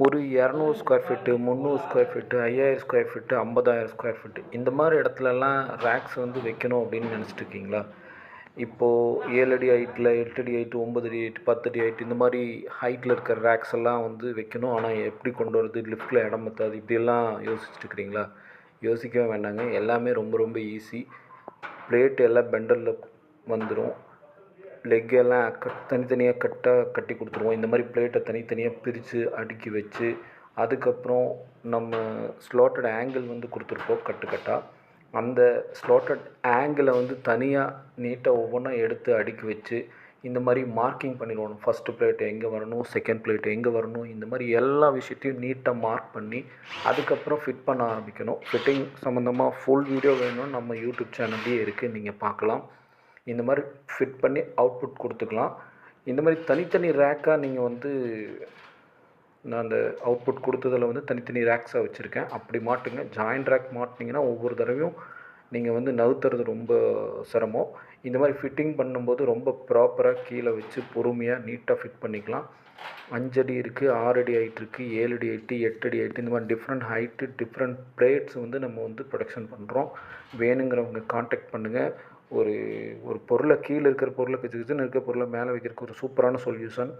ஒரு 200 square feet, 300 square feet, 5000 square feet, 50,000 square feet இந்த மாதிரி இடத்துலலாம் ரேக்ஸ் வந்து வைக்கணும் அப்படின்னு நினச்சிட்டு இருக்கீங்களா? இப்போது 7 அடி ஹைட்டில், 8 அடி ஹைட்டு, 9 அடி ஹைட்டு, 10 அடி ஹைட்டு இந்த மாதிரி ஹைட்டில் இருக்கிற ரேக்ஸ் எல்லாம் வந்து வைக்கணும். ஆனால் எப்படி கொண்டு வரது, லிஃப்ட்டில் இடம் பத்தாது, இப்படியெல்லாம் யோசிச்சுட்டு இருக்கிறீங்களா? யோசிக்கவே வேண்டாங்க. எல்லாமே ரொம்ப ரொம்ப ஈஸி. பிளேட் எல்லாம் பெண்டரில் வந்துடும். லெக் எல்லாம் தனித்தனியாக கட்டி கொடுத்துருவோம். இந்த மாதிரி பிளேட்டை தனித்தனியாக பிரித்து அடுக்கி வச்சு, அதுக்கப்புறம் நம்ம ஸ்லாட்டட் ஆங்கிள் வந்து கொடுத்துருப்போம் கட்டாக. அந்த ஸ்லாட்டட் ஆங்கிளை வந்து தனியாக நீட்டாக ஒவ்வொன்றா எடுத்து அடுக்கி வச்சு இந்த மாதிரி மார்க்கிங் பண்ணிடுவோம். ஃபஸ்ட்டு பிளேட் எங்கே வரணும், செகண்ட் பிளேட் எங்கே வரணும், இந்த மாதிரி எல்லா விஷயத்தையும் நீட்டாக மார்க் பண்ணி அதுக்கப்புறம் ஃபிட் பண்ண ஆரம்பிக்கணும். ஃபிட்டிங் சம்மந்தமாக ஃபுல் வீடியோ வேணும்னு நம்ம யூடியூப் சேனல்லேயே இருக்குது, நீங்கள் பார்க்கலாம். இந்த மாதிரி ஃபிட் பண்ணி அவுட்புட் கொடுத்துக்கலாம். இந்த மாதிரி தனித்தனி ரேக்காக நீங்கள் வந்து நான் அந்த அவுட்புட் கொடுத்ததில் வந்து தனித்தனி ரேக்ஸாக வச்சுருக்கேன். அப்படி மாட்டுங்க. ஜாயிண்ட் ரேக் மாட்டினீங்கன்னா ஒவ்வொரு தடவையும் நீங்கள் வந்து நவுத்துறது ரொம்ப சிரமம். இந்த மாதிரி ஃபிட்டிங் பண்ணும்போது ரொம்ப ப்ராப்பராக கீழே வச்சு பொறுமையாக நீட்டாக ஃபிட் பண்ணிக்கலாம். 5 அடி இருக்குது, 6 அடி ஹைட் இருக்குது, 7 அடி ஹைட்டு, 8 அடி ஹைட்டு, இந்த மாதிரி டிஃப்ரெண்ட் ஹைட்டு, டிஃப்ரெண்ட் பிளேட்ஸ் வந்து நம்ம வந்து ப்ரொடக்ஷன் பண்ணுறோம். வேணுங்கிறவங்க காண்டாக்ட் பண்ணுங்கள். ஒரு பொருளை கீழே இருக்கிற பொருளை கிச்சு கிச்சுன்னு இருக்கிற பொருளை மேலே வைக்கிறதுக்கு ஒரு சூப்பரான சொல்யூஷன்.